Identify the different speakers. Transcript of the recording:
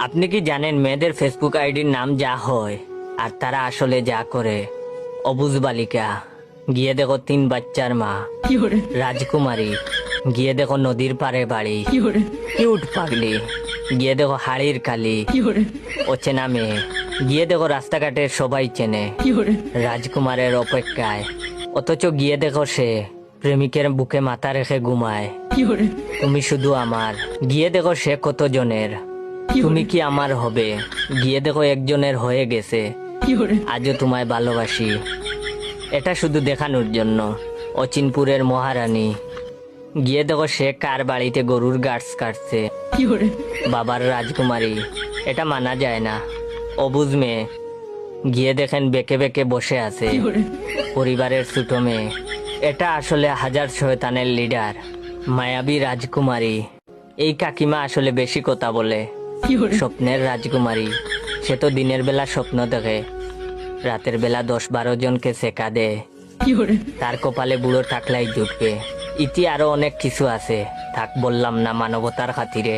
Speaker 1: আপনি কি জানেন মেয়েদের ফেসবুক আইডির নাম যা হয় আর তারা আসলে যা করে? অবুজ বালিকা, গিয়ে দেখো 3 বাচ্চার মা। রাজকুমারী, গিয়ে দেখো নদীর পাড়ে বাড়ি। কিউট পাগলি, গিয়ে দেখো হাড়ির কালি। অচেনা মেয়ে, গিয়ে দেখো রাস্তাঘাটের সবাই চেনে। রাজকুমারের অপেক্ষায়, অথচ গিয়ে দেখো সে প্রেমিকের বুকে মাথা রেখে ঘুমায়। তুমি শুধু আমার, গিয়ে দেখো সে কত জনের। তুমি কি আমার হবে? গিয়ে দেখো একজনের হয়ে গেছে। আজও তোমায় ভালোবাসি। এটা শুধু দেখানোর জন্য। অচিনপুরের মহারানী, গিয়ে দেখো সে কার বাড়িতে গরুর গাছ কাটছে। বাবার রাজকুমারী, এটা মানা যায় না। অবুঝ মেয়ে, গিয়ে দেখেন বেঁকে বেঁকে বসে আছে। পরিবারের ছোট মেয়ে, এটা আসলে হাজার শয়তানের লিডার। মায়াবী রাজকুমারী, এই কাকিমা আসলে বেশি কথা বলে। স্বপ্নের রাজকুমারী, সে তো দিনের বেলা স্বপ্ন দেখে, রাতের বেলা 10-12 জনকে সেকা দেয়। তার কপালে বুড়ো টাকলাই জুটবে। ইতি আরো অনেক কিছু আছে, থাক বললাম না মানবতার খাতিরে।